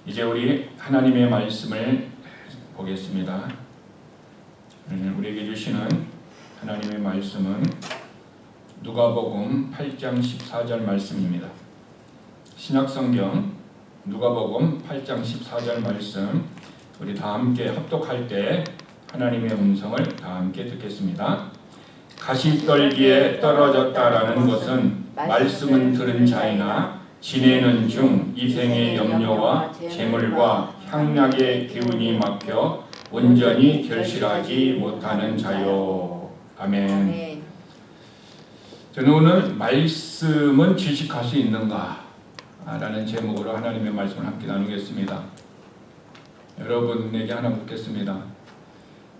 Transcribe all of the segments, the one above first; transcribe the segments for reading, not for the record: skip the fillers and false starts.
이제 우리 하나님의 말씀을 보겠습니다. 우리에게 주시는 하나님의 말씀은 누가복음 8장 14절 말씀입니다. 신약성경 누가복음 8장 14절 말씀, 우리 다 함께 합독할 때 하나님의 음성을 다 함께 듣겠습니다. 가시떨기에 떨어졌다라는 것은 말씀은 들은 자이나 지내는 중 이생의 염려와 재물과 향락의 기운이 막혀 온전히 결실하지 못하는 자요. 아멘. 저는 오늘 말씀은 지식할 수 있는가? 라는 제목으로 하나님의 말씀을 함께 나누겠습니다. 여러분에게 하나 묻겠습니다.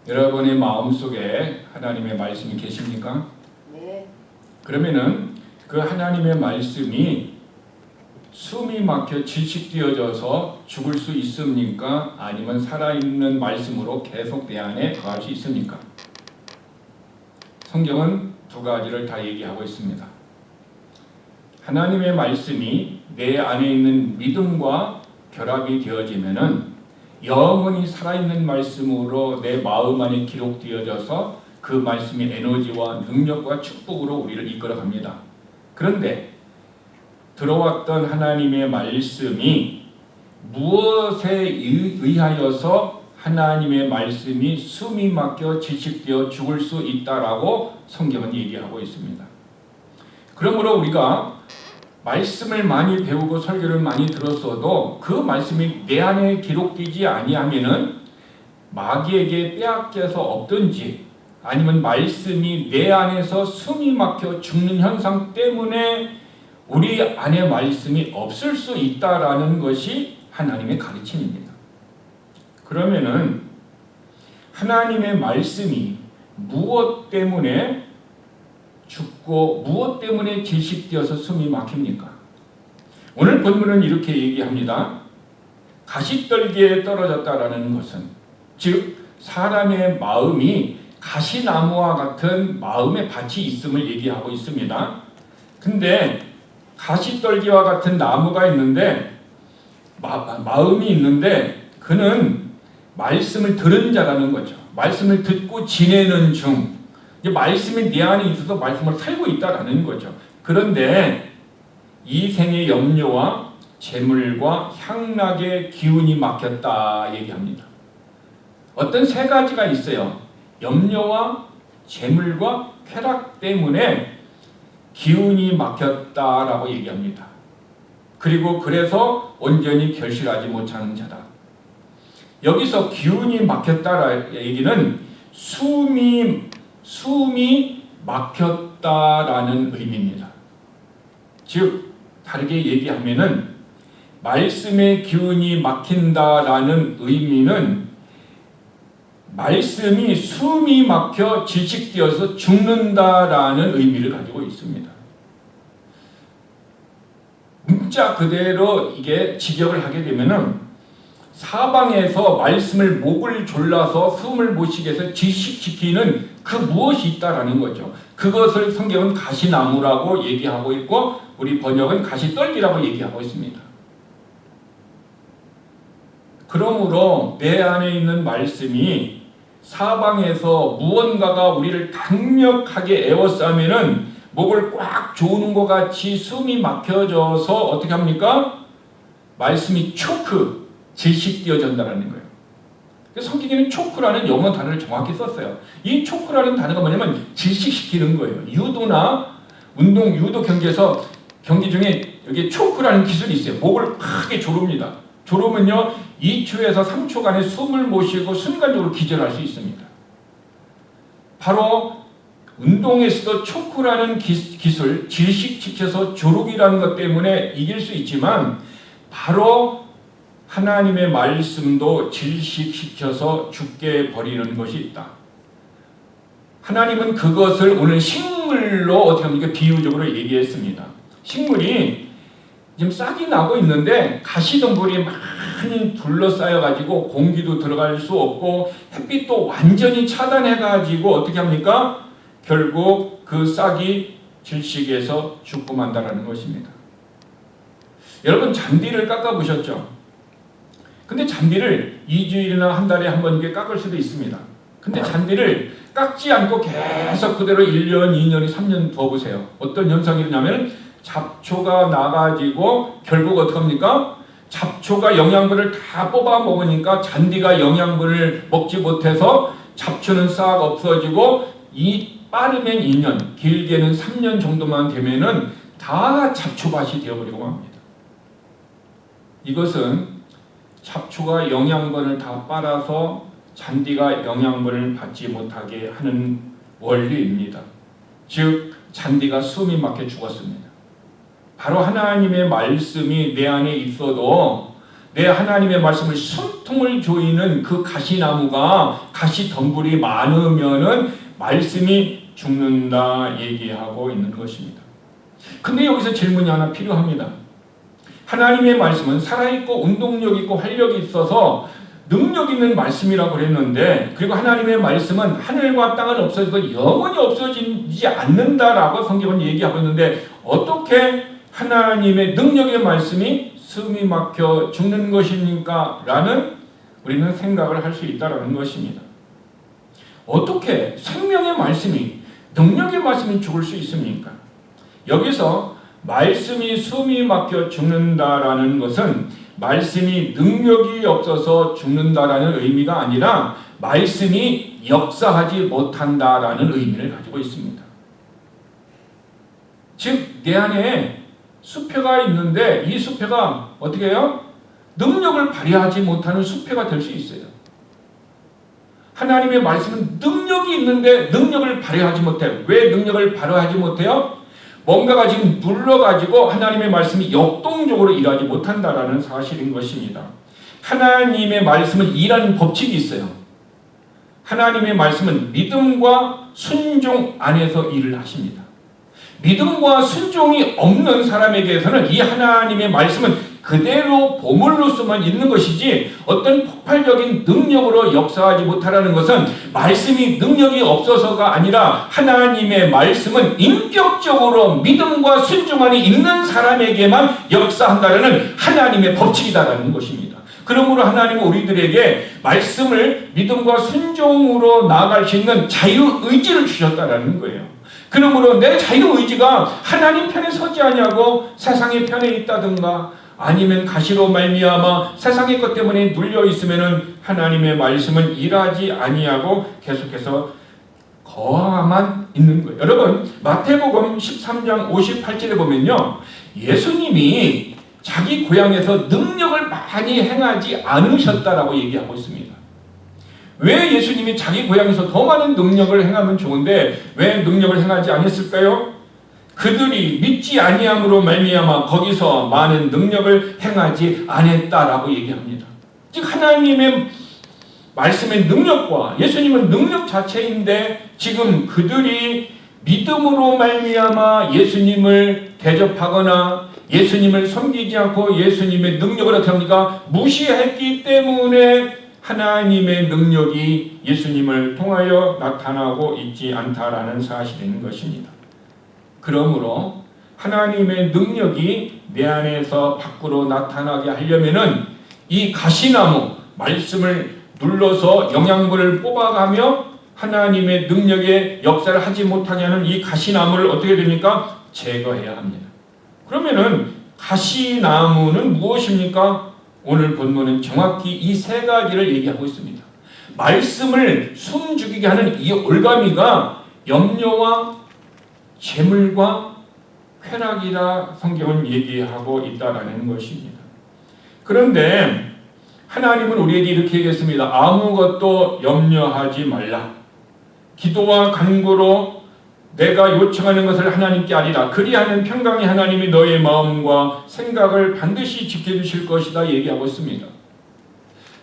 여러분의 마음속에 하나님의 말씀이 계십니까? 네. 그러면은 그 하나님의 말씀이 숨이 막혀 질식되어져서 죽을 수 있습니까? 아니면 살아있는 말씀으로 계속 내 안에 거할 수 있습니까? 성경은 두 가지를 다 얘기하고 있습니다. 하나님의 말씀이 내 안에 있는 믿음과 결합이 되어지면은 영원히 살아있는 말씀으로 내 마음 안에 기록되어져서 그 말씀이 에너지와 능력과 축복으로 우리를 이끌어갑니다. 그런데 들어왔던 하나님의 말씀이 무엇에 의하여서 하나님의 말씀이 숨이 막혀 질식되어 죽을 수 있다라고 성경은 얘기하고 있습니다. 그러므로 우리가 말씀을 많이 배우고 설교를 많이 들었어도 그 말씀이 내 안에 기록되지 아니하면은 마귀에게 빼앗겨서 없든지 아니면 말씀이 내 안에서 숨이 막혀 죽는 현상 때문에 우리 안에 말씀이 없을 수 있다라는 것이 하나님의 가르침입니다. 그러면은 하나님의 말씀이 무엇 때문에 죽고 무엇 때문에 질식되어서 숨이 막힙니까? 오늘 본문은 이렇게 얘기합니다. 가시떨기에 떨어졌다라는 것은 즉 사람의 마음이 가시나무와 같은 마음의 밭이 있음을 얘기하고 있습니다. 근데 가시떨기와 같은 나무가 있는데 마음이 있는데 그는 말씀을 들은 자라는 거죠. 말씀을 듣고 지내는 중 말씀이 내 안에 있어서 말씀을 살고 있다라는 거죠. 그런데 이 생의 염려와 재물과 향락의 기운이 막혔다 얘기합니다. 어떤 세 가지가 있어요. 염려와 재물과 쾌락 때문에 기운이 막혔다라고 얘기합니다. 그리고 그래서 온전히 결실하지 못하는 자다. 여기서 기운이 막혔다라는 얘기는 숨이 막혔다라는 의미입니다. 즉 다르게 얘기하면은 말씀의 기운이 막힌다라는 의미는 말씀이 숨이 막혀 질식되어서 죽는다라는 의미를 가지고 있습니다. 문자 그대로 이게 직역을 하게 되면은 사방에서 말씀을 목을 졸라서 숨을 못 쉬게 해서 질식시키는 그 무엇이 있다라는 거죠. 그것을 성경은 가시나무라고 얘기하고 있고 우리 번역은 가시떨기라고 얘기하고 있습니다. 그러므로 내 안에 있는 말씀이 사방에서 무언가가 우리를 강력하게 에워싸면은 목을 꽉 조는 것 같이 숨이 막혀져서 어떻게 합니까? 말씀이 초크, 질식되어진다는 거예요. 성경에는 초크라는 영어 단어를 정확히 썼어요. 이 초크라는 단어가 뭐냐면 질식시키는 거예요. 유도나 유도 경기 중에 여기 초크라는 기술이 있어요. 목을 크게 조릅니다. 졸으면요 2초에서 3초간의 숨을 못 쉬고 순간적으로 기절할 수 있습니다. 바로 운동에서도 초크라는 기술, 질식시켜서 조르기라는 것 때문에 이길 수 있지만 바로 하나님의 말씀도 질식시켜서 죽게 버리는 것이 있다. 하나님은 그것을 오늘 식물로 어떻게 합니까? 비유적으로 얘기했습니다. 식물이 지금 싹이 나고 있는데 가시덤불이 많이 둘러싸여가지고 공기도 들어갈 수 없고 햇빛도 완전히 차단해가지고 어떻게 합니까? 결국 그 싹이 질식해서 죽고 만다라는 것입니다. 여러분 잔디를 깎아보셨죠? 근데 잔디를 2주일이나 한 달에 한 번 이렇게 깎을 수도 있습니다. 근데 잔디를 깎지 않고 계속 그대로 1년, 2년, 3년 둬보세요. 어떤 현상이 일어나면 잡초가 나가지고 결국 어떻게 합니까? 잡초가 영양분을 다 뽑아 먹으니까 잔디가 영양분을 먹지 못해서 잡초는 싹 없어지고 이 빠르면 2년, 길게는 3년 정도만 되면은 다 잡초밭이 되어버리고 합니다. 이것은 잡초가 영양분을 다 빨아서 잔디가 영양분을 받지 못하게 하는 원리입니다. 즉 잔디가 숨이 막혀 죽었습니다. 바로 하나님의 말씀이 내 안에 있어도 내 하나님의 말씀을 숨통을 조이는 그 가시나무가 가시덤불이 많으면은 말씀이 죽는다 얘기하고 있는 것입니다. 근데 여기서 질문이 하나 필요합니다. 하나님의 말씀은 살아있고 운동력 있고 활력이 있어서 능력 있는 말씀이라고 그랬는데, 그리고 하나님의 말씀은 하늘과 땅은 없어져도 영원히 없어지지 않는다라고 성경은 얘기하고 있는데, 어떻게 하나님의 능력의 말씀이 숨이 막혀 죽는 것입니까? 라는 우리는 생각을 할 수 있다는 것입니다. 어떻게 생명의 말씀이, 능력의 말씀이 죽을 수 있습니까? 여기서 말씀이 숨이 막혀 죽는다라는 것은 말씀이 능력이 없어서 죽는다라는 의미가 아니라 말씀이 역사하지 못한다라는 의미를 가지고 있습니다. 즉, 내 안에 수표가 있는데 이 수표가 어떻게 해요? 능력을 발휘하지 못하는 수표가 될 수 있어요. 하나님의 말씀은 능력이 있는데 능력을 발휘하지 못해요. 왜 능력을 발휘하지 못해요? 뭔가가 지금 눌러가지고 하나님의 말씀이 역동적으로 일하지 못한다라는 사실인 것입니다. 하나님의 말씀은 일하는 법칙이 있어요. 하나님의 말씀은 믿음과 순종 안에서 일을 하십니다. 믿음과 순종이 없는 사람에게서는 이 하나님의 말씀은 그대로 보물로서만 있는 것이지 어떤 폭발적인 능력으로 역사하지 못하라는 것은 말씀이 능력이 없어서가 아니라 하나님의 말씀은 인격적으로 믿음과 순종 안에 있는 사람에게만 역사한다는 하나님의 법칙이다라는 것입니다. 그러므로 하나님은 우리들에게 말씀을 믿음과 순종으로 나아갈 수 있는 자유의지를 주셨다라는 거예요. 그러므로 내 자유의지가 하나님 편에 서지 아니하고 세상의 편에 있다든가 아니면 가시로 말미암아 세상의 것 때문에 눌려 있으면은 하나님의 말씀은 일하지 아니하고 계속해서 거하만 있는 거예요. 여러분, 마태복음 13장 58절에 보면요, 예수님이 자기 고향에서 능력을 많이 행하지 않으셨다라고 얘기하고 있습니다. 왜 예수님이 자기 고향에서 더 많은 능력을 행하면 좋은데 왜 능력을 행하지 않았을까요? 그들이 믿지 아니함으로 말미암아 거기서 많은 능력을 행하지 않았다라고 얘기합니다. 즉 하나님의 말씀의 능력과 예수님은 능력 자체인데 지금 그들이 믿음으로 말미암아 예수님을 대접하거나 예수님을 섬기지 않고 예수님의 능력을 어떻게 합니까? 무시했기 때문에 하나님의 능력이 예수님을 통하여 나타나고 있지 않다라는 사실인 것입니다. 그러므로 하나님의 능력이 내 안에서 밖으로 나타나게 하려면은 이 가시나무 말씀을 눌러서 영양분을 뽑아가며 하나님의 능력의 역사를 하지 못하게 하는 이 가시나무를 어떻게 됩니까? 제거해야 합니다. 그러면은 가시나무는 무엇입니까? 오늘 본문은 정확히 이 세 가지를 얘기하고 있습니다. 말씀을 숨죽이게 하는 이 올가미가 염려와 재물과 쾌락이라 성경은 얘기하고 있다라는 것입니다. 그런데 하나님은 우리에게 이렇게 얘기했습니다. 아무것도 염려하지 말라. 기도와 간구로 내가 요청하는 것을 하나님께 아리라. 그리하면 평강의 하나님이 너의 마음과 생각을 반드시 지켜주실 것이다 얘기하고 있습니다.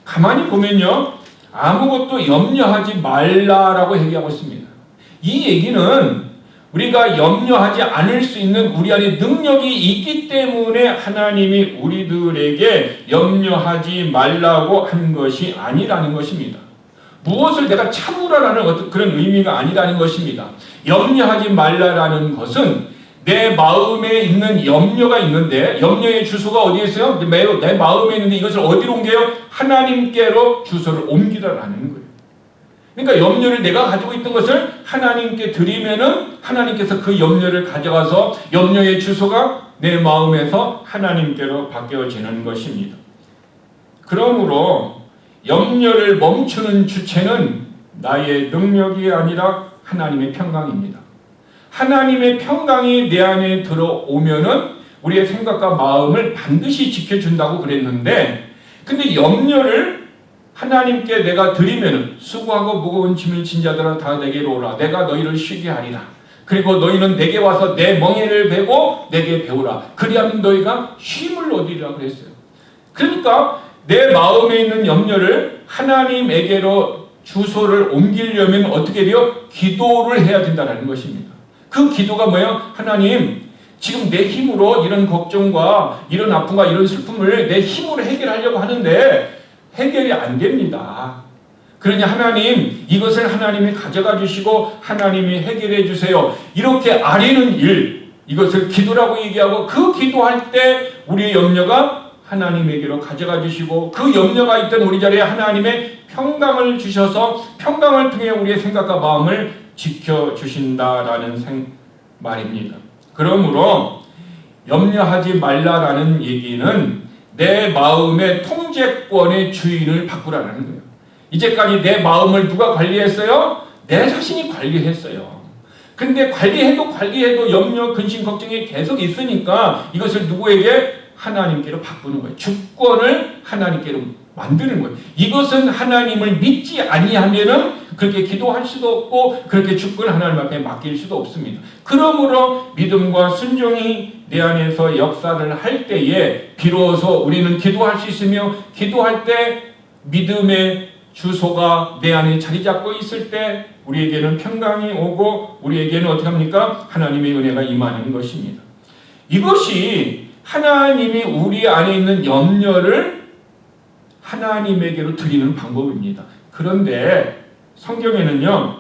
가만히 보면요, 아무것도 염려하지 말라라고 얘기하고 있습니다. 이 얘기는 우리가 염려하지 않을 수 있는 우리 안에 능력이 있기 때문에 하나님이 우리들에게 염려하지 말라고 한 것이 아니라는 것입니다. 무엇을 내가 참으라라는 어떤 그런 의미가 아니라는 것입니다. 염려하지 말라라는 것은 내 마음에 있는 염려가 있는데 염려의 주소가 어디에 있어요? 내 마음에 있는데 이것을 어디로 옮겨요? 하나님께로 주소를 옮기라라는 거예요. 그러니까 염려를 내가 가지고 있던 것을 하나님께 드리면은 하나님께서 그 염려를 가져가서 염려의 주소가 내 마음에서 하나님께로 바뀌어지는 것입니다. 그러므로 염려를 멈추는 주체는 나의 능력이 아니라 하나님의 평강입니다. 하나님의 평강이 내 안에 들어오면은 우리의 생각과 마음을 반드시 지켜준다고 그랬는데, 근데 염려를 하나님께 내가 드리면은 수고하고 무거운 짐을 진 자들아 다 내게로 오라. 내가 너희를 쉬게 하리라. 그리고 너희는 내게 와서 내 멍에를 베고 내게 배우라. 그리하면 너희가 쉼을 얻으리라 그랬어요. 그러니까 내 마음에 있는 염려를 하나님에게로 주소를 옮기려면 어떻게 돼요? 기도를 해야 된다는 것입니다. 그 기도가 뭐예요? 하나님, 지금 내 힘으로 이런 걱정과 이런 아픔과 이런 슬픔을 내 힘으로 해결하려고 하는데 해결이 안 됩니다. 그러니 하나님, 이것을 하나님이 가져가 주시고 하나님이 해결해 주세요. 이렇게 아뢰는 일, 이것을 기도라고 얘기하고, 그 기도할 때 우리의 염려가 하나님에게로 가져가 주시고 그 염려가 있던 우리 자리에 하나님의 평강을 주셔서 평강을 통해 우리의 생각과 마음을 지켜주신다라는 말입니다. 그러므로 염려하지 말라라는 얘기는 내 마음의 통제권의 주인을 바꾸라는 거예요. 이제까지 내 마음을 누가 관리했어요? 내 자신이 관리했어요. 근데 관리해도 염려, 근심, 걱정이 계속 있으니까 이것을 누구에게? 하나님께로 바꾸는 거예요. 주권을 하나님께로 만드는 거예요. 이것은 하나님을 믿지 아니하면은 그렇게 기도할 수도 없고 그렇게 주권을 하나님 앞에 맡길 수도 없습니다. 그러므로 믿음과 순종이 내 안에서 역사를 할 때에 비로소 우리는 기도할 수 있으며, 기도할 때 믿음의 주소가 내 안에 자리 잡고 있을 때 우리에게는 평강이 오고 우리에게는 어떻게 합니까? 하나님의 은혜가 임하는 것입니다. 이것이 하나님이 우리 안에 있는 염려를 하나님에게로 드리는 방법입니다. 그런데 성경에는요,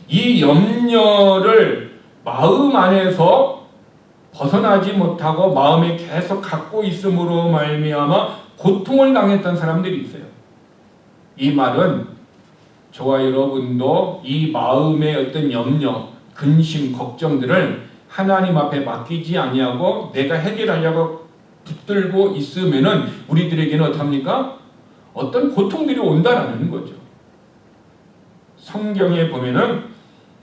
이 염려를 마음 안에서 벗어나지 못하고 마음에 계속 갖고 있음으로 말미암아 고통을 당했던 사람들이 있어요. 이 말은 저와 여러분도 이 마음의 어떤 염려, 근심, 걱정들을 하나님 앞에 맡기지 아니하고 내가 해결하려고 붙들고 있으면은 우리들에게는 어떡합니까? 어떤 고통들이 온다라는 거죠. 성경에 보면은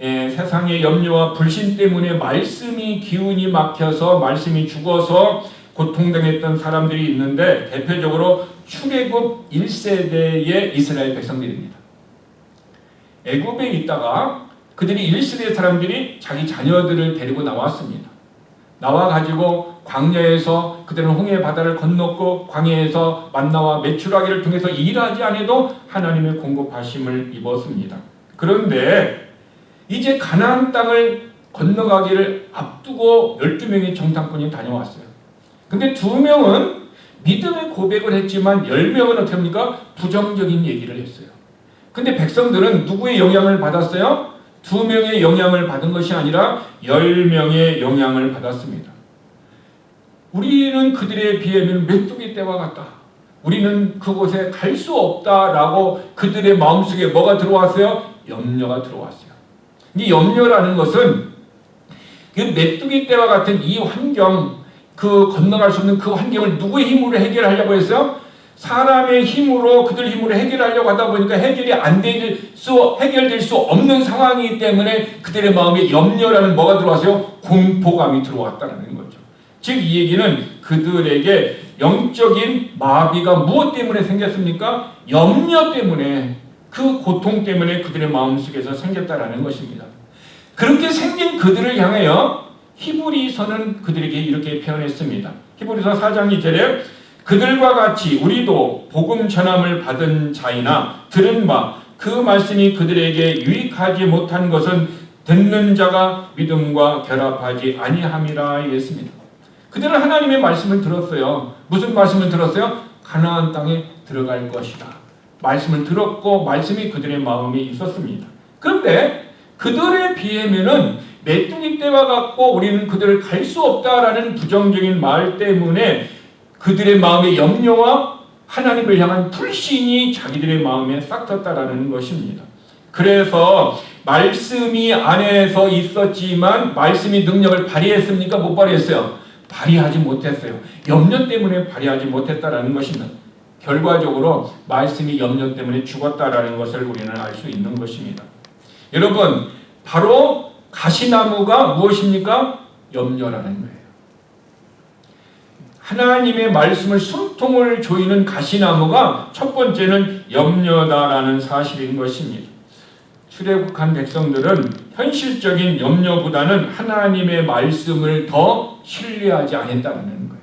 세상의 염려와 불신 때문에 말씀이 기운이 막혀서 말씀이 죽어서 고통당했던 사람들이 있는데 대표적으로 출애굽 1세대의 이스라엘 백성들입니다. 애굽에 있다가 그들이 1세대 사람들이 자기 자녀들을 데리고 나왔습니다. 나와가지고 광야에서 그들은 홍해 바다를 건넜고 광야에서 만나와 메추라기를 통해서 일하지 않아도 하나님의 공급하심을 입었습니다. 그런데 이제 가나안 땅을 건너가기를 앞두고 12명의 정탐꾼이 다녀왔어요. 근데 2명은 믿음의 고백을 했지만 10명은 어떻게 합니까? 부정적인 얘기를 했어요. 근데 백성들은 누구의 영향을 받았어요? 2명의 영향을 받은 것이 아니라 10명의 영향을 받았습니다. 우리는 그들에 비하면 메뚜기 떼와 같다. 우리는 그곳에 갈 수 없다라고 그들의 마음속에 뭐가 들어왔어요? 염려가 들어왔어요. 이 염려라는 것은 그 메뚜기 떼와 같은 이 환경, 그 건너갈 수 없는 그 환경을 누구의 힘으로 해결하려고 했어요? 사람의 힘으로, 그들 힘으로 해결하려고 하다 보니까 해결될 수 없는 상황이기 때문에 그들의 마음에 염려라는 뭐가 들어왔어요? 공포감이 들어왔다는 거죠. 즉 이 얘기는 그들에게 영적인 마비가 무엇 때문에 생겼습니까? 염려 때문에, 그 고통 때문에 그들의 마음속에서 생겼다라는 것입니다. 그렇게 생긴 그들을 향하여 히브리서는 그들에게 이렇게 표현했습니다. 히브리서 4장 2절에 그들과 같이 우리도 복음 전함을 받은 자이나 들은 바 그 말씀이 그들에게 유익하지 못한 것은 듣는 자가 믿음과 결합하지 아니함이라 했습니다. 그들은 하나님의 말씀을 들었어요. 무슨 말씀을 들었어요? 가나안 땅에 들어갈 것이다. 말씀을 들었고 말씀이 그들의 마음에 있었습니다. 그런데 그들에 비하면은 메뚜기 떼와 같고 우리는 그들을 갈 수 없다라는 부정적인 말 때문에 그들의 마음의 염려와 하나님을 향한 불신이 자기들의 마음에 싹 텄다라는 것입니다. 그래서 말씀이 안에서 있었지만 말씀이 능력을 발휘했습니까? 못 발휘했어요. 발휘하지 못했어요. 염려 때문에 발휘하지 못했다라는 것입니다. 결과적으로 말씀이 염려 때문에 죽었다라는 것을 우리는 알 수 있는 것입니다. 여러분, 바로 가시나무가 무엇입니까? 염려라는 거예요. 하나님의 말씀을 숨통을 조이는 가시나무가 첫 번째는 염려다라는 사실인 것입니다. 출애굽한 백성들은 현실적인 염려보다는 하나님의 말씀을 더 신뢰하지 않았다는 거예요.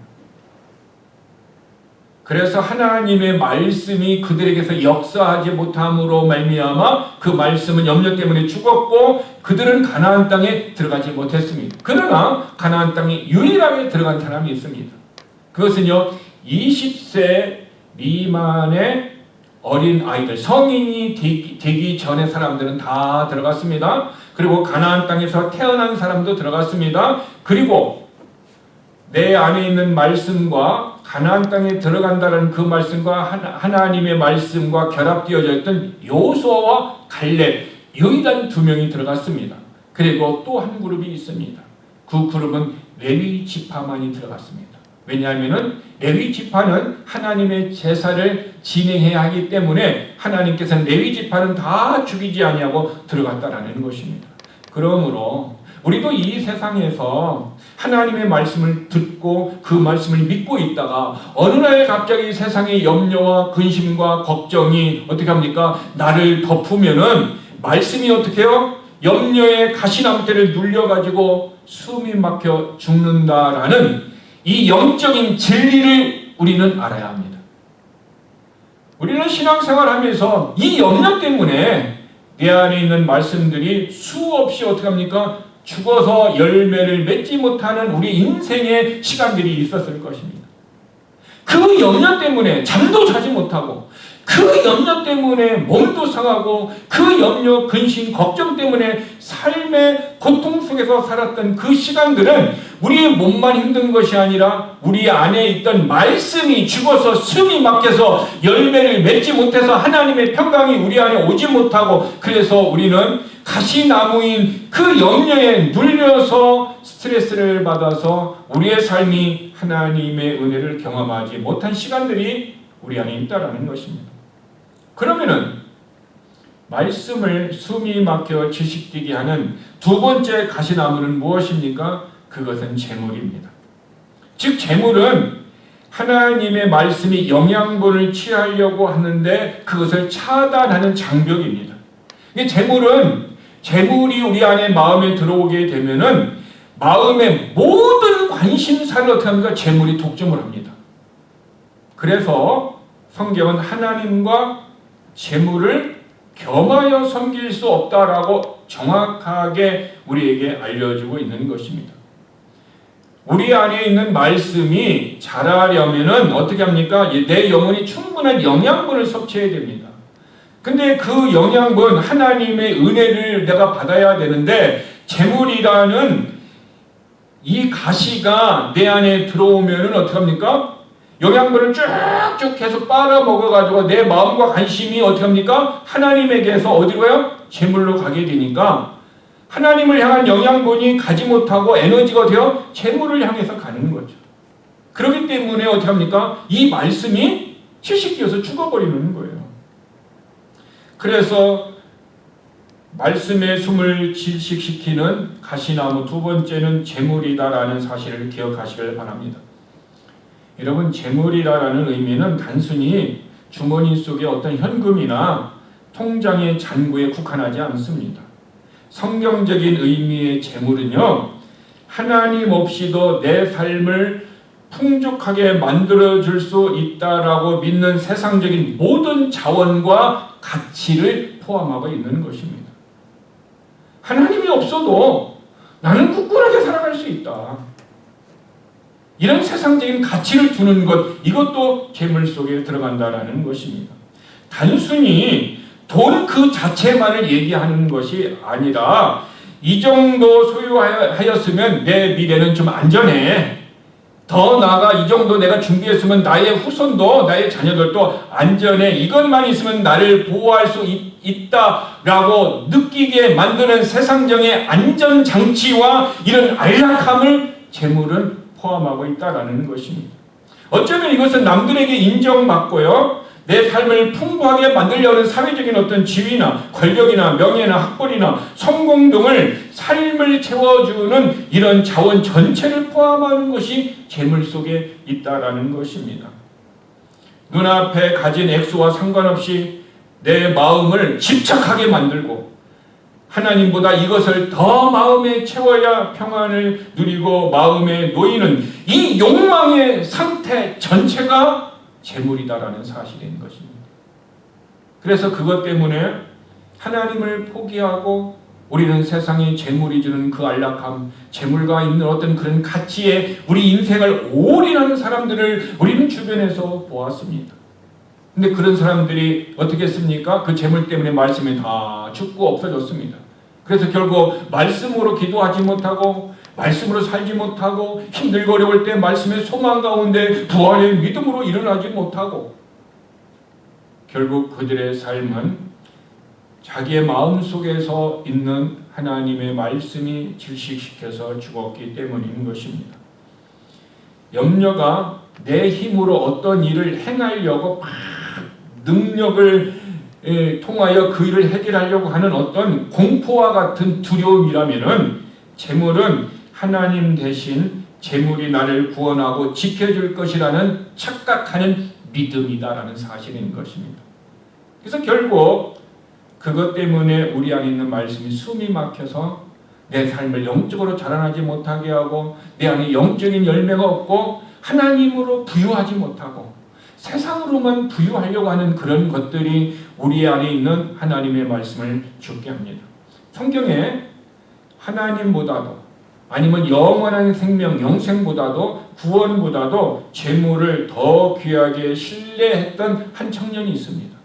그래서 하나님의 말씀이 그들에게서 역사하지 못함으로 말미암아 그 말씀은 염려 때문에 죽었고 그들은 가나안 땅에 들어가지 못했습니다. 그러나 가나안 땅에 유일하게 들어간 사람이 있습니다. 그것은요, 20세 미만의 어린 아이들, 성인이 되기 전의 사람들은 다 들어갔습니다. 그리고 가나안 땅에서 태어난 사람도 들어갔습니다. 그리고 내 안에 있는 말씀과 가나안 땅에 들어간다는 그 말씀과 하나님의 말씀과 결합되어져 있던 요수아와 갈렙, 유일한 2명이 들어갔습니다. 그리고 또 한 그룹이 있습니다. 그 그룹은 레위 지파만이 들어갔습니다. 왜냐하면 레위 지파는 하나님의 제사를 진행해야 하기 때문에 하나님께서는 레위 지파는 다 죽이지 아니하고 들어갔다라는 것입니다. 그러므로 우리도 이 세상에서 하나님의 말씀을 듣고 그 말씀을 믿고 있다가 어느 날 갑자기 세상의 염려와 근심과 걱정이 어떻게 합니까? 나를 덮으면은 말씀이 어떻게 해요? 염려의 가시나무대를 눌려가지고 숨이 막혀 죽는다라는 이 영적인 진리를 우리는 알아야 합니다. 우리는 신앙생활하면서 이 염려 때문에 내 안에 있는 말씀들이 수없이 어떻게 합니까? 죽어서 열매를 맺지 못하는 우리 인생의 시간들이 있었을 것입니다. 그 염려 때문에 잠도 자지 못하고 그 염려 때문에 몸도 상하고 그 염려, 근심, 걱정 때문에 삶의 고통 속에서 살았던 그 시간들은 우리의 몸만 힘든 것이 아니라 우리 안에 있던 말씀이 죽어서 숨이 막혀서 열매를 맺지 못해서 하나님의 평강이 우리 안에 오지 못하고 그래서 우리는 가시나무인 그 염려에 눌려서 스트레스를 받아서 우리의 삶이 하나님의 은혜를 경험하지 못한 시간들이 우리 안에 있다라는 것입니다. 그러면은 말씀을 숨이 막혀 질식되게 하는 두 번째 가시나무는 무엇입니까? 그것은 재물입니다. 즉 재물은 하나님의 말씀이 영양분을 취하려고 하는데 그것을 차단하는 장벽입니다. 재물이 우리 안에 마음에 들어오게 되면은 마음의 모든 관심사를 어떻게 합니까? 재물이 독점을 합니다. 그래서 성경은 하나님과 재물을 겸하여 섬길 수 없다라고 정확하게 우리에게 알려주고 있는 것입니다. 우리 안에 있는 말씀이 자라려면은 어떻게 합니까? 내 영혼이 충분한 영양분을 섭취해야 됩니다. 근데 그 영양분, 하나님의 은혜를 내가 받아야 되는데 재물이라는 이 가시가 내 안에 들어오면은 어떻게 합니까? 영양분을 쭉쭉 계속 빨아먹어가지고 내 마음과 관심이 어떻게 합니까? 하나님에게서 어디로 가요? 재물로 가게 되니까 하나님을 향한 영양분이 가지 못하고 에너지가 되어 재물을 향해서 가는 거죠. 그렇기 때문에 어떻게 합니까? 이 말씀이 질식되어서 죽어버리는 거예요. 그래서 말씀의 숨을 질식시키는 가시나무 두 번째는 재물이다라는 사실을 기억하시길 바랍니다. 여러분, 재물이라는 의미는 단순히 주머니 속에 어떤 현금이나 통장의 잔고에 국한하지 않습니다. 성경적인 의미의 재물은요, 하나님 없이도 내 삶을 풍족하게 만들어줄 수 있다라고 믿는 세상적인 모든 자원과 가치를 포함하고 있는 것입니다. 하나님이 없어도 나는 굳건하게 살아갈 수 있다. 이런 세상적인 가치를 두는 것, 이것도 재물 속에 들어간다라는 것입니다. 단순히 돈 그 자체만을 얘기하는 것이 아니라 이 정도 소유하였으면 내 미래는 좀 안전해. 더 나아가 이 정도 내가 준비했으면 나의 후손도 나의 자녀들도 안전해. 이것만 있으면 나를 보호할 수 있다라고 느끼게 만드는 세상적인 안전장치와 이런 안락함을 재물은 포함하고 있다라는 것입니다. 어쩌면 이것은 남들에게 인정받고요, 내 삶을 풍부하게 만들려는 사회적인 어떤 지위나 권력이나 명예나 학벌이나 성공 등을 삶을 채워주는 이런 자원 전체를 포함하는 것이 재물 속에 있다라는 것입니다. 눈앞에 가진 액수와 상관없이 내 마음을 집착하게 만들고 하나님보다 이것을 더 마음에 채워야 평안을 누리고 마음에 놓이는 이 욕망의 상태 전체가 재물이다라는 사실인 것입니다. 그래서 그것 때문에 하나님을 포기하고 우리는 세상에 재물이 주는 그 안락함, 재물과 있는 어떤 그런 가치에 우리 인생을 올인하는 사람들을 우리는 주변에서 보았습니다. 근데 그런 사람들이 어떻게 했습니까? 그 재물 때문에 말씀이 다 죽고 없어졌습니다. 그래서 결국 말씀으로 기도하지 못하고 말씀으로 살지 못하고 힘들고 어려울 때 말씀의 소망 가운데 부활의 믿음으로 일어나지 못하고 결국 그들의 삶은 자기의 마음속에서 있는 하나님의 말씀이 질식시켜서 죽었기 때문인 것입니다. 염려가 내 힘으로 어떤 일을 행하려고 막 능력을 통하여 그 일을 해결하려고 하는 어떤 공포와 같은 두려움이라면은 재물은 하나님 대신 재물이 나를 구원하고 지켜줄 것이라는 착각하는 믿음이다라는 사실인 것입니다. 그래서 결국 그것 때문에 우리 안에 있는 말씀이 숨이 막혀서 내 삶을 영적으로 자라나지 못하게 하고 내 안에 영적인 열매가 없고 하나님으로 부유하지 못하고 세상으로만 부유하려고 하는 그런 것들이 우리 안에 있는 하나님의 말씀을 죽게 합니다. 성경에 하나님보다도 아니면 영원한 생명, 영생보다도 구원보다도 재물을 더 귀하게 신뢰했던 한 청년이 있습니다.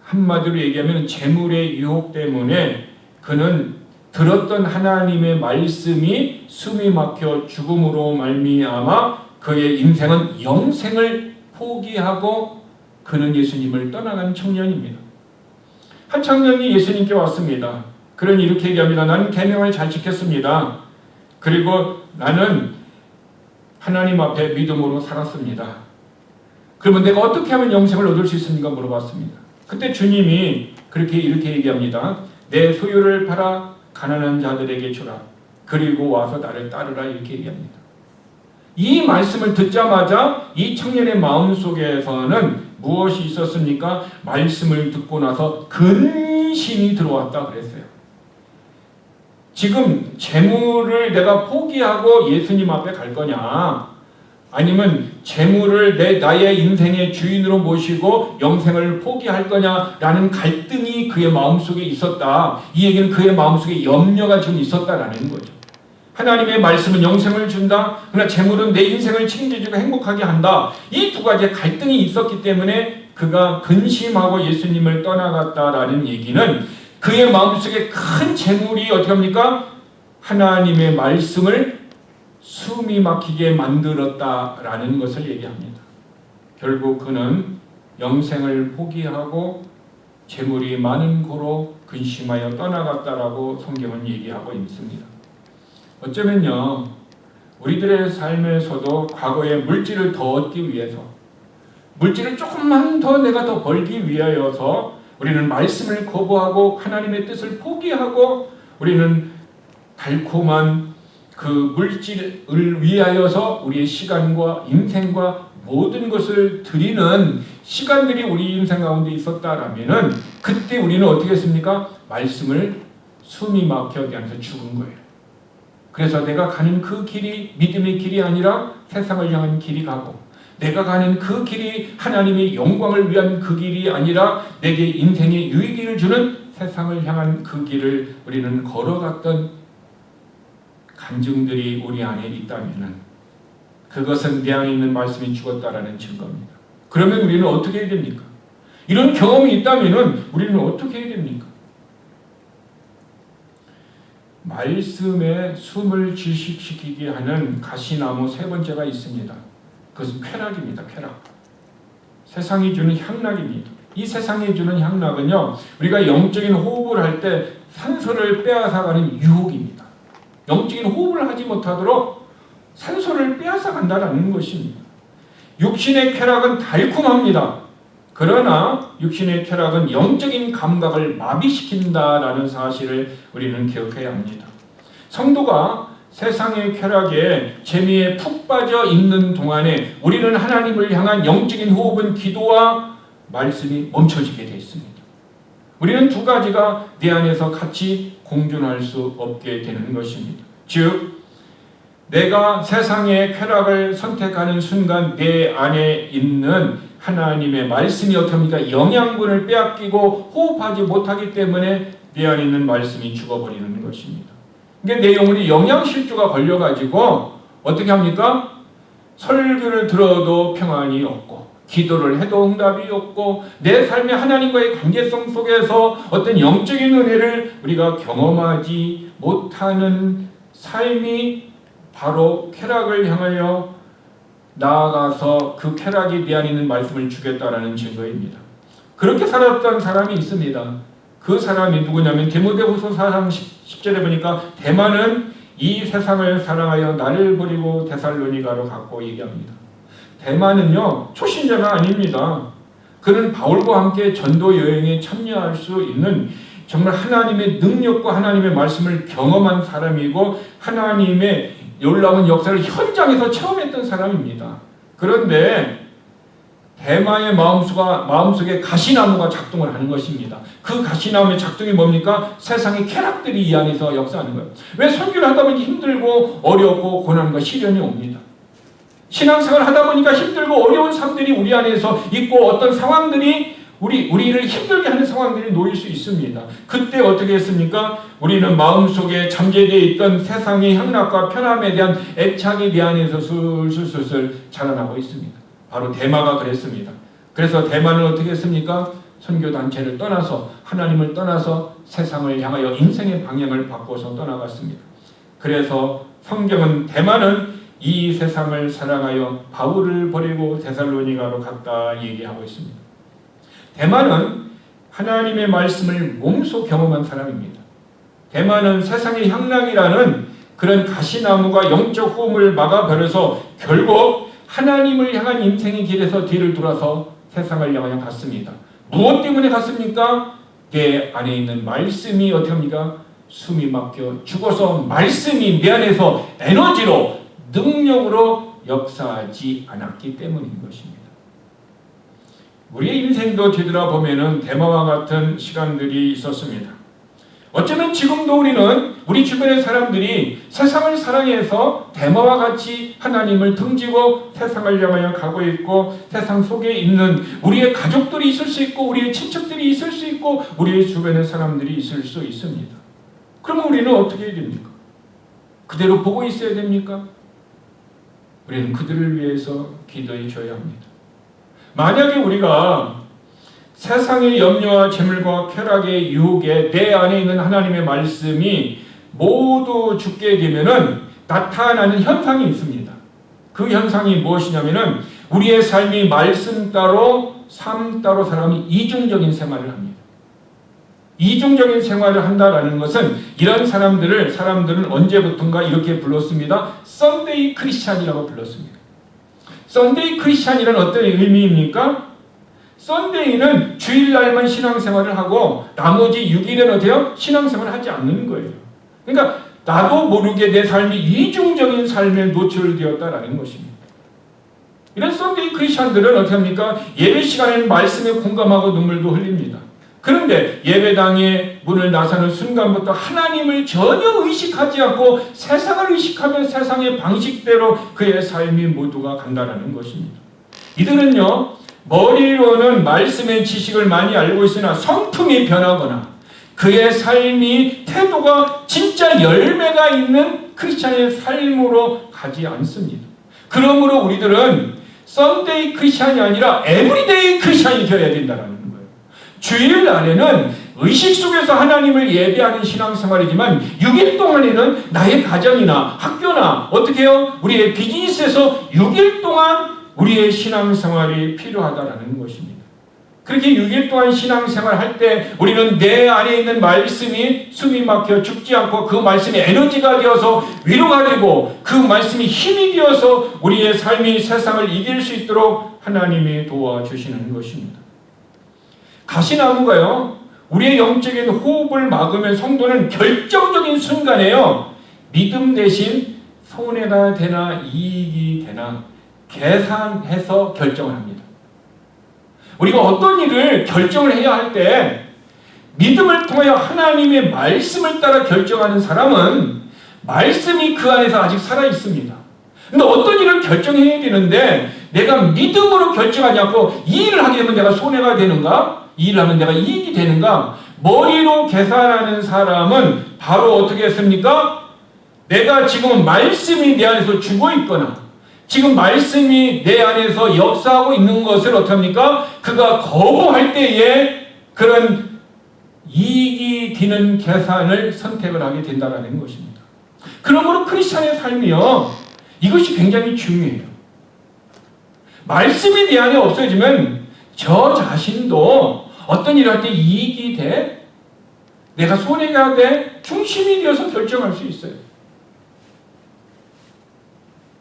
한마디로 얘기하면 재물의 유혹 때문에 그는 들었던 하나님의 말씀이 숨이 막혀 죽음으로 말미암아 그의 인생은 영생을 포기하고 그는 예수님을 떠나간 청년입니다. 한 청년이 예수님께 왔습니다. 그러니 이렇게 얘기합니다. 나는 계명을 잘 지켰습니다. 그리고 나는 하나님 앞에 믿음으로 살았습니다. 그러면 내가 어떻게 하면 영생을 얻을 수 있습니까? 물어봤습니다. 그때 주님이 이렇게 얘기합니다. 내 소유를 팔아 가난한 자들에게 주라. 그리고 와서 나를 따르라. 이렇게 얘기합니다. 이 말씀을 듣자마자 이 청년의 마음속에서는 무엇이 있었습니까? 말씀을 듣고 나서 근심이 들어왔다 그랬어요. 지금 재물을 내가 포기하고 예수님 앞에 갈 거냐? 아니면 재물을 나의 인생의 주인으로 모시고 영생을 포기할 거냐라는 갈등이 그의 마음속에 있었다. 이 얘기는 그의 마음속에 염려가 좀 있었다라는 거죠. 하나님의 말씀은 영생을 준다. 그러나 재물은 내 인생을 책임져주고 행복하게 한다. 이 두 가지의 갈등이 있었기 때문에 그가 근심하고 예수님을 떠나갔다라는 얘기는 그의 마음속에 큰 재물이 어떻게 합니까? 하나님의 말씀을 숨이 막히게 만들었다라는 것을 얘기합니다. 결국 그는 영생을 포기하고 재물이 많은 고로 근심하여 떠나갔다라고 성경은 얘기하고 있습니다. 어쩌면요, 우리들의 삶에서도 과거에 물질을 더 얻기 위해서, 물질을 조금만 더 내가 더 벌기 위하여서 우리는 말씀을 거부하고 하나님의 뜻을 포기하고 우리는 달콤한 그 물질을 위하여서 우리의 시간과 인생과 모든 것을 드리는 시간들이 우리 인생 가운데 있었다라면은 그때 우리는 어떻게 했습니까? 말씀을 숨이 막혀게 하면서 죽은 거예요. 그래서 내가 가는 그 길이 믿음의 길이 아니라 세상을 향한 길이 가고 내가 가는 그 길이 하나님의 영광을 위한 그 길이 아니라 내게 인생의 유익을 주는 세상을 향한 그 길을 우리는 걸어갔던 간증들이 우리 안에 있다면 그것은 내 안에 있는 말씀이 죽었다라는 증거입니다. 그러면 우리는 어떻게 해야 됩니까? 이런 경험이 있다면 우리는 어떻게 해야 됩니까? 말씀에 숨을 질식시키게 하는 가시나무 세 번째가 있습니다. 그것은 쾌락입니다. 쾌락. 세상이 주는 향락입니다. 이 세상이 주는 향락은요, 우리가 영적인 호흡을 할 때 산소를 빼앗아가는 유혹입니다. 영적인 호흡을 하지 못하도록 산소를 빼앗아간다는 것입니다. 육신의 쾌락은 달콤합니다. 그러나 육신의 쾌락은 영적인 감각을 마비시킨다라는 사실을 우리는 기억해야 합니다. 성도가 세상의 쾌락에 재미에 푹 빠져 있는 동안에 우리는 하나님을 향한 영적인 호흡은 기도와 말씀이 멈춰지게 되어 있습니다. 우리는 두 가지가 내 안에서 같이 공존할 수 없게 되는 것입니다. 즉, 내가 세상의 쾌락을 선택하는 순간 내 안에 있는 하나님의 말씀이 어떻습니까? 영양분을 빼앗기고 호흡하지 못하기 때문에 내 안에 있는 말씀이 죽어버리는 것입니다. 그러니까 내 영혼이 영양실조가 걸려가지고 어떻게 합니까? 설교를 들어도 평안이 없고 기도를 해도 응답이 없고 내 삶의 하나님과의 관계성 속에서 어떤 영적인 은혜를 우리가 경험하지 못하는 삶이 바로 쾌락을 향하여 나아가서 그 쾌락이 내 안에 있는 말씀을 주겠다라는 증거입니다. 그렇게 살았던 사람이 있습니다. 그 사람이 누구냐면 디모데후서 4장 10절에 보니까 대만은 이 세상을 사랑하여 나를 버리고 데살로니가로 갔고 얘기합니다. 대만은요, 초신자가 아닙니다. 그는 바울과 함께 전도 여행에 참여할 수 있는 정말 하나님의 능력과 하나님의 말씀을 경험한 사람이고 하나님의 놀라운 역사를 현장에서 체험했던 사람입니다. 그런데 대마의 마음속에 가시나무가 작동을 하는 것입니다. 그 가시나무의 작동이 뭡니까? 세상의 쾌락들이 이 안에서 역사하는 거예요. 왜 설교를 하다 보니 힘들고 어렵고 고난과 시련이 옵니다. 신앙생활을 하다 보니까 힘들고 어려운 삶들이 우리 안에서 있고 어떤 상황들이 우리를 힘들게 하는 상황들이 놓일 수 있습니다. 그때 어떻게 했습니까? 우리는 마음속에 잠재되어 있던 세상의 향락과 편함에 대한 애착이 내 안에서 술술술술 자라나고 있습니다. 바로 대마가 그랬습니다. 그래서 대마는 어떻게 했습니까? 선교단체를 떠나서 하나님을 떠나서 세상을 향하여 인생의 방향을 바꿔서 떠나갔습니다. 그래서 성경은 대마는 이 세상을 사랑하여 바울을 버리고 데살로니가로 갔다 얘기하고 있습니다. 대마는 하나님의 말씀을 몸소 경험한 사람입니다. 대마는 세상의 향락이라는 그런 가시나무가 영적 호흡을 막아버려서 결국 하나님을 향한 인생의 길에서 뒤를 돌아서 세상을 향하여 갔습니다. 무엇 때문에 갔습니까? 내 안에 있는 말씀이 어떻게 합니까? 숨이 막혀 죽어서 말씀이 내 안에서 에너지로 능력으로 역사하지 않았기 때문인 것입니다. 우리의 인생도 뒤돌아보면 대마와 같은 시간들이 있었습니다. 어쩌면 지금도 우리는 우리 주변의 사람들이 세상을 사랑해서 대마와 같이 하나님을 등지고 세상을 향하여 가고 있고 세상 속에 있는 우리의 가족들이 있을 수 있고 우리의 친척들이 있을 수 있고 우리의 주변의 사람들이 있을 수 있습니다. 그러면 우리는 어떻게 해야 됩니까? 그대로 보고 있어야 됩니까? 우리는 그들을 위해서 기도해 줘야 합니다. 만약에 우리가 세상의 염려와 재물과 쾌락의 유혹에 내 안에 있는 하나님의 말씀이 모두 죽게 되면은 나타나는 현상이 있습니다. 그 현상이 무엇이냐면은 우리의 삶이 말씀 따로 삶 따로 사람이 이중적인 생활을 합니다. 이중적인 생활을 한다라는 것은 이런 사람들은 언제부턴가 이렇게 불렀습니다. 썬데이 크리스찬이라고 불렀습니다. 썬데이 크리스찬이란 어떤 의미입니까? 썬데이는 주일날만 신앙생활을 하고 나머지 6일은 어때요? 신앙생활을 하지 않는 거예요. 그러니까 나도 모르게 내 삶이 이중적인 삶에 노출되었다라는 것입니다. 이런 썬데이 크리스찬들은 어떻게 합니까? 예배 시간에는 말씀에 공감하고 눈물도 흘립니다. 그런데 예배당에 문을 나서는 순간부터 하나님을 전혀 의식하지 않고 세상을 의식하며 세상의 방식대로 그의 삶이 모두가 간다는 것입니다. 이들은요, 머리로는 말씀의 지식을 많이 알고 있으나 성품이 변하거나 그의 삶이 태도가 진짜 열매가 있는 크리스찬의 삶으로 가지 않습니다. 그러므로 우리들은 썬데이 크리스찬이 아니라 에브리데이 크리스찬이 되어야 된다는 거예요. 주일날에는 의식 속에서 하나님을 예배하는 신앙생활이지만 6일 동안에는 나의 가정이나 학교나 어떻게 해요? 우리의 비즈니스에서 6일 동안 우리의 신앙생활이 필요하다는 것입니다. 그렇게 6일 동안 신앙생활 할 때 우리는 내 안에 있는 말씀이 숨이 막혀 죽지 않고 그 말씀이 에너지가 되어서 위로가 되고 그 말씀이 힘이 되어서 우리의 삶이 세상을 이길 수 있도록 하나님이 도와주시는 것입니다. 가시나무가요, 우리의 영적인 호흡을 막으면 성도는 결정적인 순간에요, 믿음 대신 손해가 되나 이익이 되나 계산해서 결정을 합니다. 우리가 어떤 일을 결정을 해야 할 때 믿음을 통하여 하나님의 말씀을 따라 결정하는 사람은 말씀이 그 안에서 아직 살아 있습니다. 근데 어떤 일을 결정해야 되는데 내가 믿음으로 결정하지 않고 이 일을 하게 되면 내가 손해가 되는가? 이 일을 하면 내가 이익이 되는가? 머리로 계산하는 사람은 바로 어떻게 했습니까? 내가 지금 말씀이 내 안에서 죽어 있거나 지금 말씀이 내 안에서 역사하고 있는 것을 어떻게 합니까? 그가 거부할 때에 그런 이익이 되는 계산을 선택을 하게 된다는 것입니다. 그러므로 크리스찬의 삶이요, 이것이 굉장히 중요해요. 말씀이 내 안에 없어지면 저 자신도 어떤 일을 할 때 이익이 돼, 내가 손해가 돼, 중심이 되어서 결정할 수 있어요.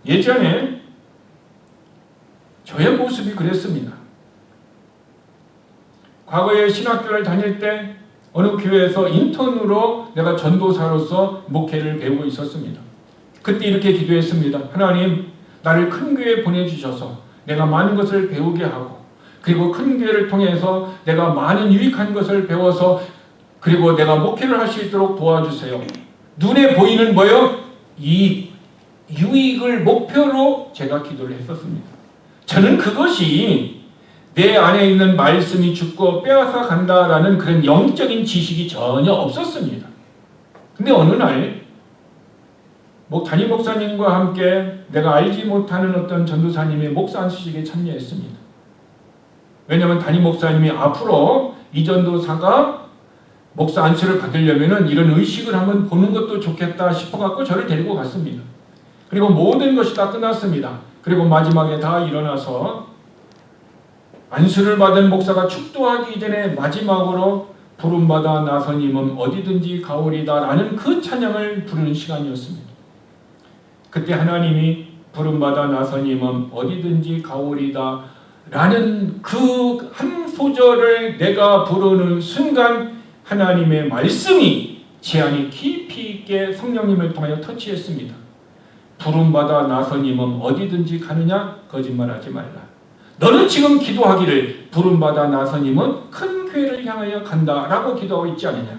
예전에 저의 모습이 그랬습니다. 과거에 신학교를 다닐 때 어느 교회에서 인턴으로 내가 전도사로서 목회를 배우고 있었습니다. 그때 이렇게 기도했습니다. 하나님, 나를 큰 교회에 보내주셔서 내가 많은 것을 배우게 하고 그리고 큰 교회를 통해서 내가 많은 유익한 것을 배워서 그리고 내가 목회를 할 수 있도록 도와주세요. 눈에 보이는 뭐요? 유익을 목표로 제가 기도를 했었습니다. 저는 그것이 내 안에 있는 말씀이 죽고 빼앗아 간다라는 그런 영적인 지식이 전혀 없었습니다. 근데 어느 날 담임 목사님과 함께 내가 알지 못하는 어떤 전도사님의 목사 안수식에 참여했습니다. 왜냐하면 담임 목사님이 앞으로 이 전도사가 목사 안수를 받으려면 이런 의식을 한번 보는 것도 좋겠다 싶어갖고 저를 데리고 갔습니다. 그리고 모든 것이 다 끝났습니다. 그리고 마지막에 다 일어나서 안수를 받은 목사가 축도하기 전에 마지막으로 부름받아 나서님은 어디든지 가오리다 라는 그 찬양을 부르는 시간이었습니다. 그때 하나님이 부름받아 나서님은 어디든지 가오리다 라는 그 한 소절을 내가 부르는 순간 하나님의 말씀이 제 안에 깊이 있게 성령님을 통하여 터치했습니다. 부름받아 나서님은 어디든지 가느냐? 거짓말하지 말라. 너는 지금 기도하기를 부름받아 나서님은 큰 교회를 향하여 간다라고 기도하고 있지 않느냐?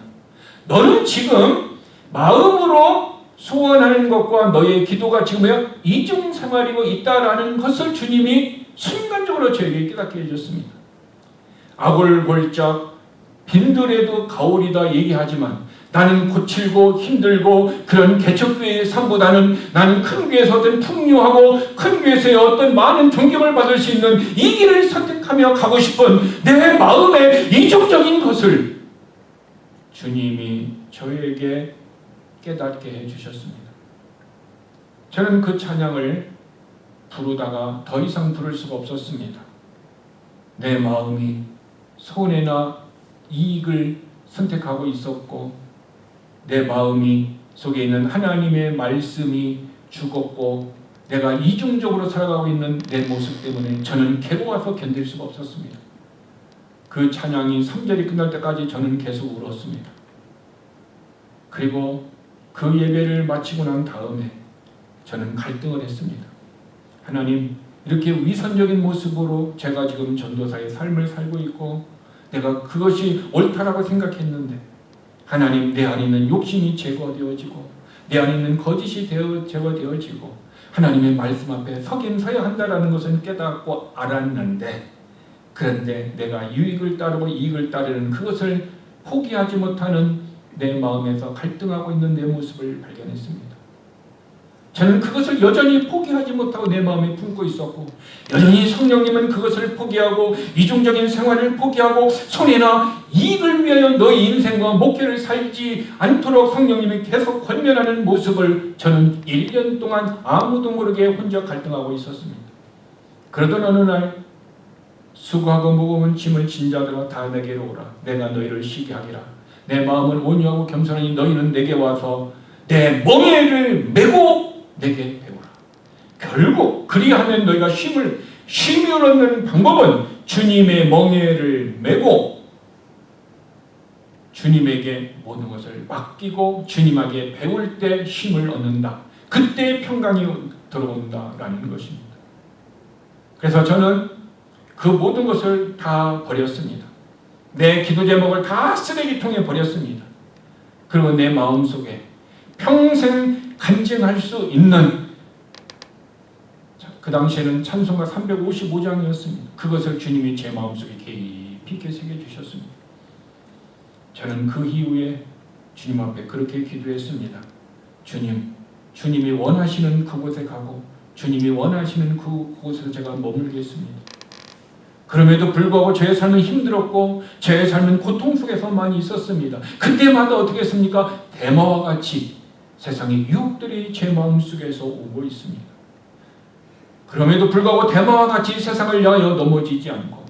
너는 지금 마음으로 소원하는 것과 너의 기도가 지금 이중생활이고 있다라는 것을 주님이 순간적으로 저에게 깨닫게 해줬습니다. 아골골짝 빈들에도 가오리다 얘기하지만 나는 고칠고 힘들고 그런 개척교회의 삶보다는 나는 큰 교회에서 어떤 풍요하고 큰 교회에서의 어떤 많은 존경을 받을 수 있는 이 길을 선택하며 가고 싶은 내 마음의 이중적인 것을 주님이 저에게 깨닫게 해주셨습니다. 저는 그 찬양을 부르다가 더 이상 부를 수가 없었습니다. 내 마음이 손해나 이익을 선택하고 있었고 내 마음이 속에 있는 하나님의 말씀이 죽었고 내가 이중적으로 살아가고 있는 내 모습 때문에 저는 괴로워서 견딜 수가 없었습니다. 그 찬양이 3절이 끝날 때까지 저는 계속 울었습니다. 그리고 그 예배를 마치고 난 다음에 저는 갈등을 했습니다. 하나님, 이렇게 위선적인 모습으로 제가 지금 전도사의 삶을 살고 있고 내가 그것이 옳다라고 생각했는데 하나님, 내 안에 있는 욕심이 제거되어지고 내 안에 있는 거짓이 제거되어지고 하나님의 말씀 앞에 서긴 서야 한다는 것은 깨닫고 알았는데 그런데 내가 유익을 따르고 이익을 따르는 그것을 포기하지 못하는 내 마음에서 갈등하고 있는 내 모습을 발견했습니다. 저는 그것을 여전히 포기하지 못하고 내 마음에 품고 있었고, 여전히 성령님은 그것을 포기하고 이중적인 생활을 포기하고 손해나 이익을 위하여 너의 인생과 목회를 살지 않도록 성령님이 계속 권면하는 모습을 저는 1년 동안 아무도 모르게 혼자 갈등하고 있었습니다. 그러던 어느 날 수고하고 무거운 짐을 진 자들아 다 내게로 오라. 내가 너희를 쉬게 하리라. 내 마음은 온유하고 겸손하니 너희는 내게 와서 내 멍에를 메고 내게 배우라. 결국 그리하면 너희가 쉼을 얻는 방법은 주님의 멍에를 메고 주님에게 모든 것을 맡기고 주님에게 배울 때 힘을 얻는다. 그때 평강이 들어온다라는 것입니다. 그래서 저는 그 모든 것을 다 버렸습니다. 내 기도 제목을 다 쓰레기통에 버렸습니다. 그리고 내 마음속에 평생 간증할 수 있는, 그 당시에는 찬송가 355장이었습니다. 그것을 주님이 제 마음속에 깊이 새겨 주셨습니다. 저는 그 이후에 주님 앞에 그렇게 기도했습니다. 주님이 원하시는 그곳에 가고 주님이 원하시는 그곳에서 제가 머물겠습니다. 그럼에도 불구하고 저의 삶은 힘들었고 저의 삶은 고통 속에서 많이 있었습니다. 그때마다 어떻게 했습니까? 대마와 같이 세상의 유혹들이 제 마음속에서 오고 있습니다. 그럼에도 불구하고 대마와 같이 세상을 향하여 넘어지지 않고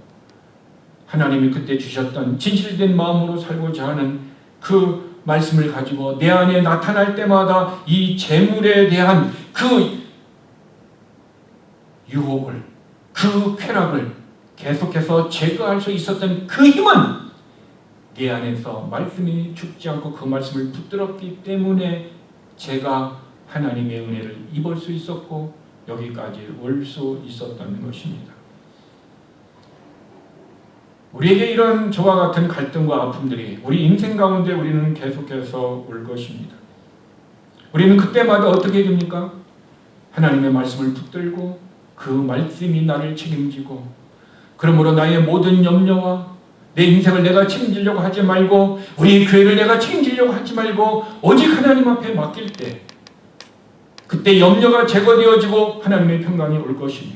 하나님이 그때 주셨던 진실된 마음으로 살고자 하는 그 말씀을 가지고 내 안에 나타날 때마다 이 재물에 대한 그 유혹을, 그 쾌락을 계속해서 제거할 수 있었던 그 힘은 내 안에서 말씀이 죽지 않고 그 말씀을 붙들었기 때문에 제가 하나님의 은혜를 입을 수 있었고 여기까지 올 수 있었던 것입니다. 우리에게 이런 저와 같은 갈등과 아픔들이 우리 인생 가운데 우리는 계속해서 올 것입니다. 우리는 그때마다 어떻게 됩니까? 하나님의 말씀을 붙들고 그 말씀이 나를 책임지고, 그러므로 나의 모든 염려와 내 인생을 내가 책임지려고 하지 말고 우리 교회를 내가 책임지려고 하지 말고 오직 하나님 앞에 맡길 때 그때 염려가 제거되어지고 하나님의 평강이 올 것이며,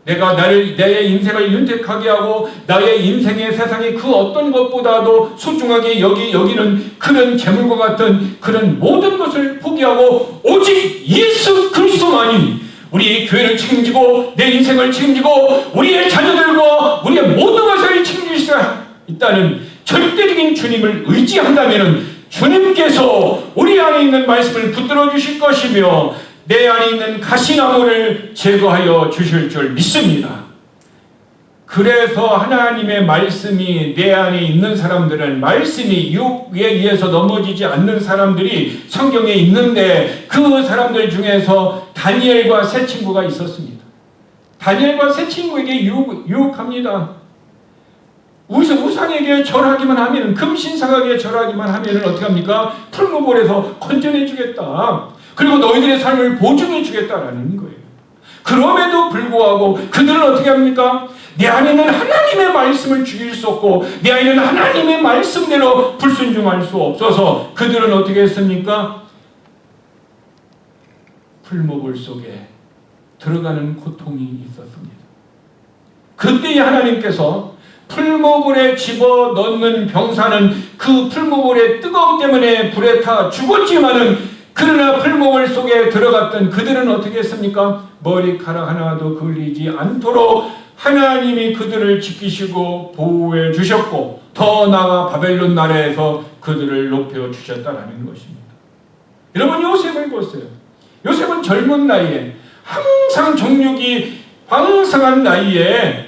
내가 나의 인생을 윤택하게 하고 나의 인생의 세상의 그 어떤 것보다도 소중하게 여기는 그런 재물과 같은 그런 모든 것을 포기하고 오직 예수 그리스도만이 우리 교회를 책임지고 내 인생을 책임지고 우리의 자녀들과 우리의 모든 것을 책임질 수 있다는 절대적인 주님을 의지한다면 주님께서 우리 안에 있는 말씀을 붙들어 주실 것이며 내 안에 있는 가시나무를 제거하여 주실 줄 믿습니다. 그래서 하나님의 말씀이 내 안에 있는 사람들은 말씀이 유혹에 의해서 넘어지지 않는 사람들이 성경에 있는데 그 사람들 중에서 다니엘과 세 친구가 있었습니다. 다니엘과 세 친구에게 유혹합니다. 우상에게 절하기만 하면, 금신상에게 절하기만 하면 어떻게 합니까? 풀무불에서 건져내 주겠다. 그리고 너희들의 삶을 보증해 주겠다라는 거예요. 그럼에도 불구하고 그들은 어떻게 합니까? 내 안에는 하나님의 말씀을 죽일 수 없고 내 안에는 하나님의 말씀대로 불순종할 수 없어서 그들은 어떻게 했습니까? 풀무불 속에 들어가는 고통이 있었습니다. 그때 하나님께서 풀무불에 집어넣는 병사는 그 풀무불의 뜨거움 때문에 불에 타 죽었지만은, 그러나 풀무불 속에 들어갔던 그들은 어떻게 했습니까? 머리카락 하나도 걸리지 않도록 하나님이 그들을 지키시고 보호해 주셨고 더 나아가 바벨론 나라에서 그들을 높여 주셨다는 것입니다. 여러분, 요셉을 보세요. 요셉은 젊은 나이에 항상 정욕이 왕성한 나이에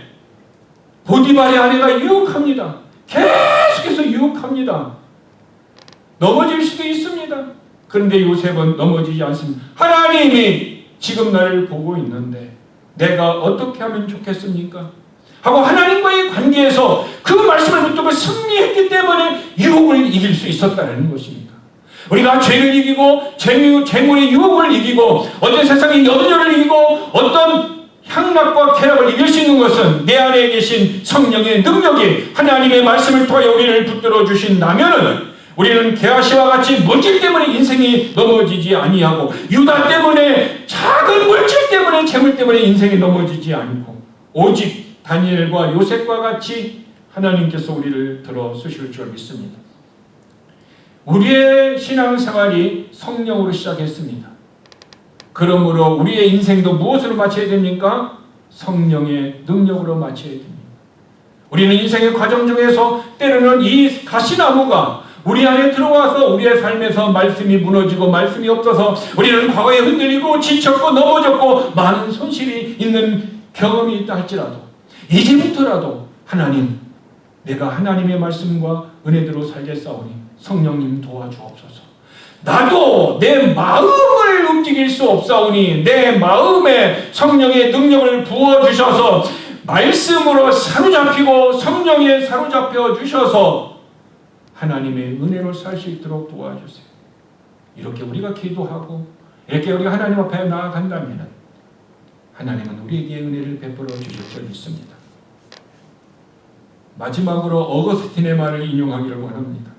보디발의 아내가 유혹합니다. 계속해서 유혹합니다. 넘어질 수도 있습니다. 그런데 요셉은 넘어지지 않습니다. 하나님이 지금 나를 보고 있는데 내가 어떻게 하면 좋겠습니까? 하고 하나님과의 관계에서 그 말씀을 붙들고 승리했기 때문에 유혹을 이길 수 있었다는 것입니다. 우리가 죄를 이기고 재물의 유혹을 이기고 어떤 세상의 염려를 이기고 어떤 향락과 쾌락을 이길 수 있는 것은 내 안에 계신 성령의 능력이 하나님의 말씀을 통하여 우리를 붙들어 주신다면 우리는 게하시와 같이 물질 때문에 인생이 넘어지지 아니하고 유다 때문에 작은 물질 때문에 재물 때문에 인생이 넘어지지 않고 오직 다니엘과 요셉과 같이 하나님께서 우리를 들어 쓰실 줄 믿습니다. 우리의 신앙생활이 성령으로 시작했습니다. 그러므로 우리의 인생도 무엇으로 마쳐야 됩니까? 성령의 능력으로 마쳐야 됩니다. 우리는 인생의 과정 중에서 때로는 이 가시나무가 우리 안에 들어와서 우리의 삶에서 말씀이 무너지고 말씀이 없어서 우리는 과거에 흔들리고 지쳤고 넘어졌고 많은 손실이 있는 경험이 있다 할지라도 이제부터라도 하나님, 내가 하나님의 말씀과 은혜대로 살겠사오니 성령님 도와주옵소서. 나도 내 마음을 움직일 수 없사오니 내 마음에 성령의 능력을 부어주셔서 말씀으로 사로잡히고 성령에 사로잡혀 주셔서 하나님의 은혜로 살 수 있도록 도와주세요. 이렇게 우리가 기도하고 이렇게 우리가 하나님 앞에 나아간다면 하나님은 우리에게 은혜를 베풀어 주실 줄 믿습니다. 마지막으로 어거스틴의 말을 인용하기를 원합니다.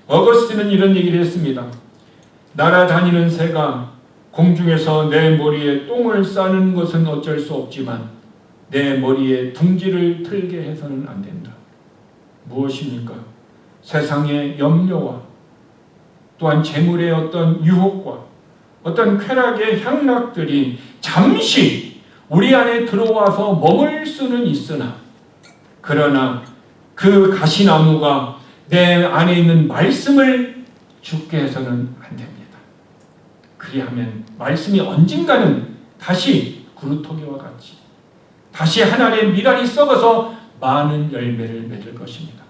어거스틴은 이런 얘기를 했습니다. 날아다니는 새가 공중에서 내 머리에 똥을 싸는 것은 어쩔 수 없지만 내 머리에 둥지를 틀게 해서는 안 된다. 무엇입니까? 세상의 염려와 또한 재물의 어떤 유혹과 어떤 쾌락의 향락들이 잠시 우리 안에 들어와서 머물 수는 있으나 그러나 그 가시나무가 내 안에 있는 말씀을 죽게 해서는 안 됩니다. 그리하면 말씀이 언젠가는 다시 구루토기와 같이 다시 하나님의 미랄이 썩어서 많은 열매를 맺을 것입니다.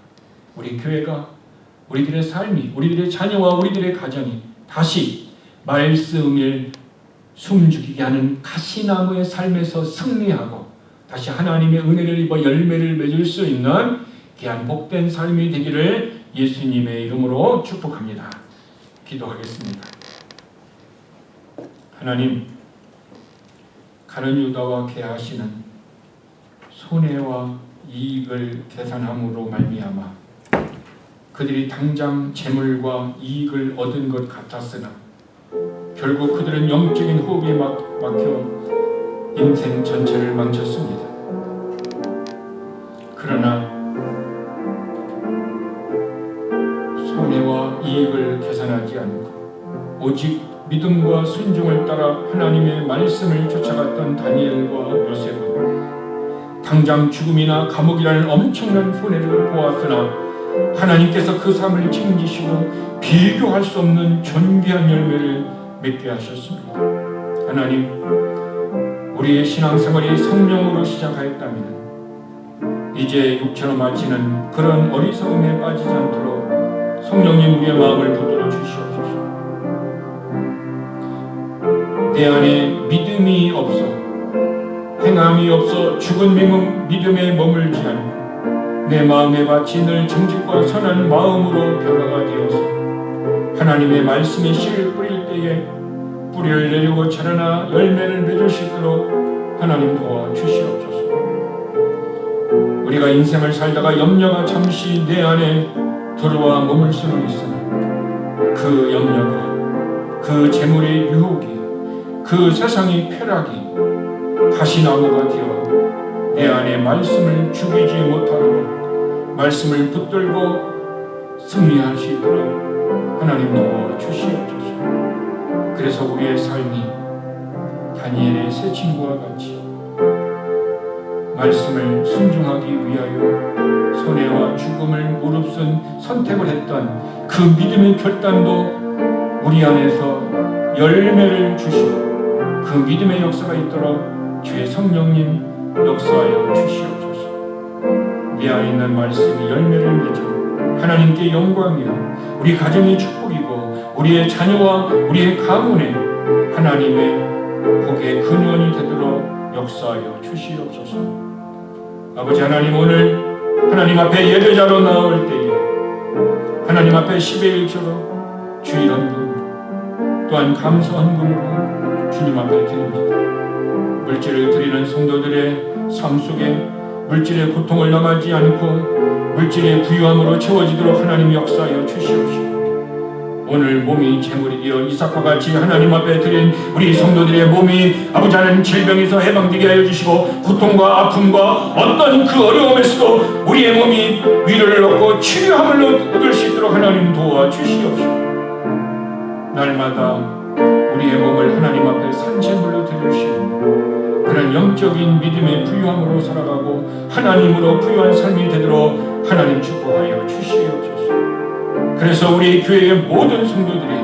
우리 교회가 우리들의 삶이 우리들의 자녀와 우리들의 가정이 다시 말씀을 숨죽이게 하는 가시나무의 삶에서 승리하고 다시 하나님의 은혜를 입어 열매를 맺을 수 있는 귀한 복된 삶이 되기를 예수님의 이름으로 축복합니다. 기도하겠습니다. 하나님, 가룟 유다와 게하시는 손해와 이익을 계산함으로 말미암아 그들이 당장 재물과 이익을 얻은 것 같았으나 결국 그들은 영적인 호흡에 막혀 인생 전체를 망쳤습니다. 그러나 손해와 이익을 계산하지 않고 오직 믿음과 순종을 따라 하나님의 말씀을 쫓아갔던 다니엘과 요셉은 당장 죽음이나 감옥이라는 엄청난 손해를 보았으나 하나님께서 그 삶을 책임지시고 비교할 수 없는 존귀한 열매를 맺게 하셨습니다. 하나님, 우리의 신앙생활이 성령으로 시작하였다면 이제 육체로 마치는 그런 어리석음에 빠지지 않도록 성령님 우리의 마음을 붙들어 주시옵소서. 내 안에 믿음이 없어 행함이 없어 죽은 믿음에 머물지 않고 내 마음의 밭이 늘 정직과 선한 마음으로 변화가 되어서 하나님의 말씀의 씨를 뿌릴 때에 뿌리를 내리고 자라나 열매를 맺을 수 있도록 하나님 도와주시옵소서. 우리가 인생을 살다가 염려가 잠시 내 안에 들어와 머물 수는 있으나 그 염려가 그 재물의 유혹이 그 세상의 쾌락이 가시나무가 되어 내 안에 말씀을 죽이지 못하도록 말씀을 붙들고 승리할 수 있도록 하나님 도와주시옵소서. 그래서 우리의 삶이 다니엘의 새 친구와 같이 말씀을 순종하기 위하여 손해와 죽음을 무릅쓴 선택을 했던 그 믿음의 결단도 우리 안에서 열매를 주시고 그 믿음의 역사가 있도록 주의 성령님 역사하여 주시옵소서. 내 안에 있는 말씀이 열매를 맺어 하나님께 영광이요 우리 가정이 축복이고 우리의 자녀와 우리의 가문에 하나님의 복의 근원이 되도록 역사하여 주시옵소서. 아버지 하나님, 오늘 하나님 앞에 예배자로 나올 때에 하나님 앞에 10의 1조로 주일 헌금 또한 감사 헌금으로 주님 앞에 드립니다. 물질을 드리는 성도들의 삶 속에 물질의 고통을 넘어지 않고 물질의 부유함으로 채워지도록 하나님 역사하여 주시옵시고 오늘 몸이 제물이 되어 이삭과 같이 하나님 앞에 드린 우리 성도들의 몸이 아버지 하나님 질병에서 해방되게 하여 주시고 고통과 아픔과 어떤 그 어려움에서도 우리의 몸이 위로를 얻고 치료함을 얻을 수 있도록 하나님 도와주시옵소서. 날마다 우리의 몸을 하나님 앞에 산제물로 드리시는 그런 영적인 믿음의 부유함으로 살아가고 하나님으로 부유한 삶이 되도록 하나님 축복하여 주시옵소서. 그래서 우리 교회의 모든 성도들이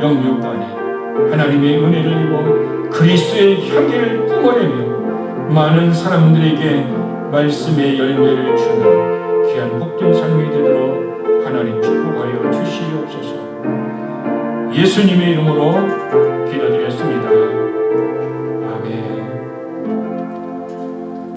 영육간에 하나님의 은혜를 입어 그리스도의 향기를 뿜어내며 많은 사람들에게 말씀의 열매를 주는 귀한 복된 삶이 되도록 하나님 축복하여 주시옵소서. 예수님의 이름으로 기도드렸습니다.